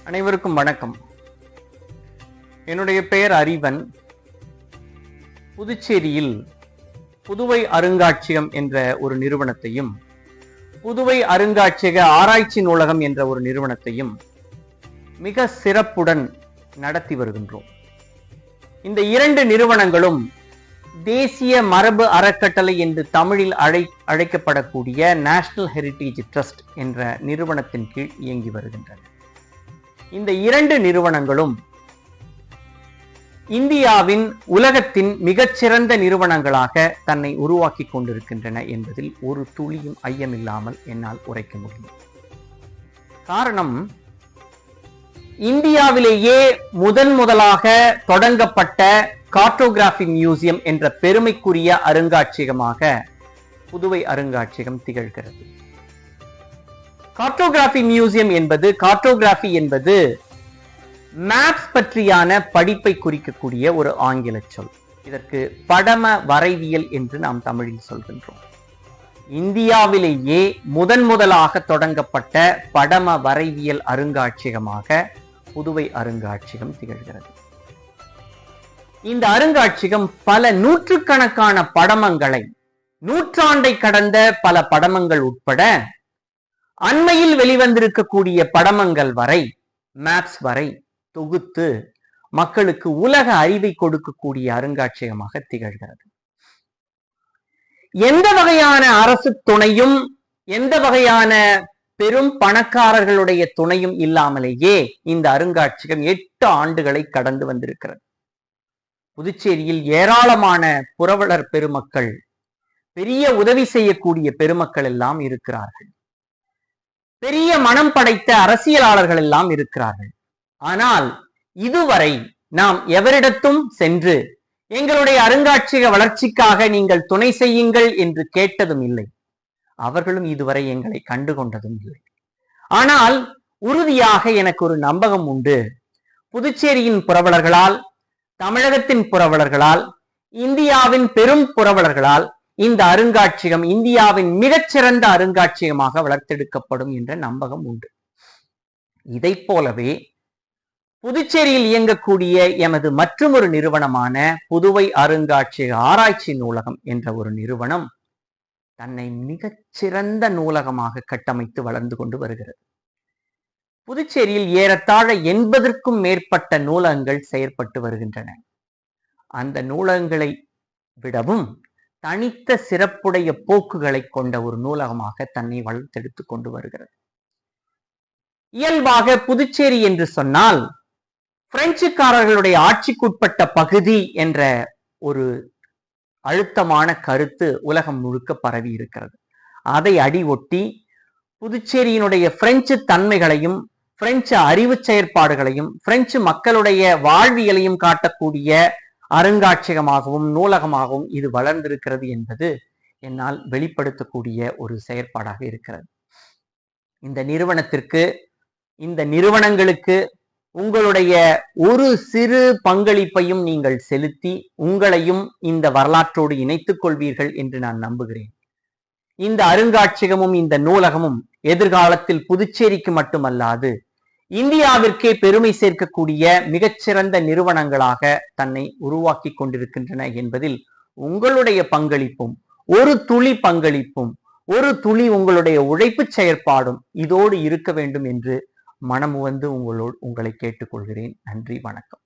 அனைவருக்கும் வணக்கம். என்னுடைய பெயர் அறிவன். புதுச்சேரியில் புதுவை அருங்காட்சியகம் என்ற ஒரு நிறுவனத்தையும், புதுவை அருங்காட்சியக ஆராய்ச்சி நூலகம் என்ற ஒரு நிறுவனத்தையும் மிக சிறப்புடன் நடத்தி வருகின்றோம். இந்த இரண்டு நிறுவனங்களும் தேசிய மரபு அறக்கட்டளை என்று தமிழில் அழைக்கப்படக்கூடிய நேஷனல் ஹெரிட்டேஜ் ட்ரஸ்ட் என்ற நிறுவனத்தின் கீழ் இயங்கி வருகின்றன. இந்த இரண்டு நிறுவனங்களும் இந்தியாவின் உலகத்தின் மிகச்சிறந்த நிறுவனங்களாக தன்னை உருவாக்கி கொண்டிருக்கின்றன என்பதில் ஒரு துளியும் ஐயமில்லாமல் என்னால் உரைக்க முடியும். காரணம், இந்தியாவிலேயே முதலாக தொடங்கப்பட்ட கார்ட்டோகிராஃபி மியூசியம் என்ற பெருமைக்குரிய அருங்காட்சியகமாக புதுவை அருங்காட்சியகம் திகழ்கிறது. கார்ட்டோகிராஃபி மியூசியம் என்பது மேப்ஸ் பற்றியான படிப்பை குறிக்கக்கூடிய ஒரு ஆங்கில சொல். இதற்கு படம வரைவியல் என்று நாம் தமிழில் சொல்கின்றோம். இந்தியாவிலேயே முதலாக தொடங்கப்பட்ட படம வரைவியல் அருங்காட்சியகமாக புதுவை அருங்காட்சியகம் திகழ்கிறது. இந்த அருங்காட்சியகம் பல நூற்றுக்கணக்கான படமங்களை, நூற்றாண்டை கடந்த பல படமங்கள் உட்பட அண்மையில் வெளிவந்திருக்கக்கூடிய படமங்கள் வரை, மேப்ஸ் வரை தொகுத்து மக்களுக்கு உலக அறிவை கொடுக்கக்கூடிய அருங்காட்சியகமாக திகழ்கிறது. எந்த வகையான அரசு துணையும், எந்த வகையான பெரும் பணக்காரர்களுடைய துணையும் இல்லாமலேயே இந்த அருங்காட்சியகம் 8 ஆண்டுகளை கடந்து வந்திருக்கிறது. புதுச்சேரியில் ஏராளமான புரவலர் பெருமக்கள், பெரிய உதவி செய்யக்கூடிய பெருமக்கள் எல்லாம் இருக்கிறார்கள். பெரிய மனம் படைத்த அரசியலாளர்கள் எல்லாம் இருக்கிறார்கள். ஆனால் இதுவரை நாம் எவரிடத்தும் சென்று எங்களுடைய அருங்காட்சியக வளர்ச்சிக்காக நீங்கள் துணை செய்யுங்கள் என்று கேட்டதும் இல்லை. அவர்களும் இதுவரை எங்களை கண்டுகொண்டதும் இல்லை. ஆனால் உறுதியாக எனக்கு ஒரு நம்பகம் உண்டு. புதுச்சேரியின் புரவலர்களால், தமிழகத்தின் புரவலர்களால், இந்தியாவின் பெரும் புரவலர்களால் இந்த அருங்காட்சியகம் இந்தியாவின் மிகச்சிறந்த அருங்காட்சியகமாக வளர்த்தெடுக்கப்படும் என்ற நம்பகம் உண்டு. இதை போலவே புதுச்சேரியில் இயங்கக்கூடிய எமது மற்றொரு நிறுவனமான புதுவை அருங்காட்சியக ஆராய்ச்சி நூலகம் என்ற ஒரு நிறுவனம் தன்னை மிகச்சிறந்த நூலகமாக கட்டமைத்து வளர்ந்து கொண்டு வருகிறது. புதுச்சேரியில் ஏறத்தாழ 80க்கும் மேற்பட்ட நூலகங்கள் செயற்பட்டு வருகின்றன. அந்த நூலகங்களை விடவும் தனித்த சிறப்புடைய போக்குகளை கொண்ட ஒரு நூலகமாக தன்னை வளர்த்தெடுத்துக் கொண்டு வருகிறது. இயல்பாக புதுச்சேரி என்று சொன்னால் பிரெஞ்சுக்காரர்களுடைய ஆட்சிக்குட்பட்ட பகுதி என்ற ஒரு அழுத்தமான கருத்து உலகம் முழுக்க பரவி இருக்கிறது. அதை அடி ஒட்டி புதுச்சேரியினுடைய பிரெஞ்சு தன்மைகளையும், பிரெஞ்சு அறிவு செயற்பாடுகளையும், பிரெஞ்சு மக்களுடைய வாழ்வியலையும் காட்டக்கூடிய அருங்காட்சியகமாகவும் நூலகமாகவும் இது வளர்ந்திருக்கிறது என்பது என்னால் வெளிப்படுத்தக்கூடிய ஒரு செயற்பாடாக இருக்கிறது. இந்த நிறுவனத்திற்கு, இந்த நிறுவனங்களுக்கு உங்களுடைய ஒரு சிறு பங்களிப்பையும் நீங்கள் செலுத்தி உங்களையும் இந்த வரலாற்றோடு இணைத்துக் கொள்வீர்கள் என்று நான் நம்புகிறேன். இந்த அருங்காட்சியகமும் இந்த நூலகமும் எதிர்காலத்தில் புதுச்சேரிக்கு மட்டுமல்லாது இந்தியாவிற்கே பெருமை சேர்க்கக்கூடிய மிகச்சிறந்த நிறுவனங்களாக தன்னை உருவாக்கி கொண்டிருக்கின்றன என்பதில் உங்களுடைய பங்களிப்பும், ஒரு துளி பங்களிப்பும், ஒரு துளி உங்களுடைய உழைப்பு செயற்பாடும் இதோடு இருக்க வேண்டும் என்று மனமுவந்து உங்களை கேட்டுக்கொள்கிறேன். நன்றி, வணக்கம்.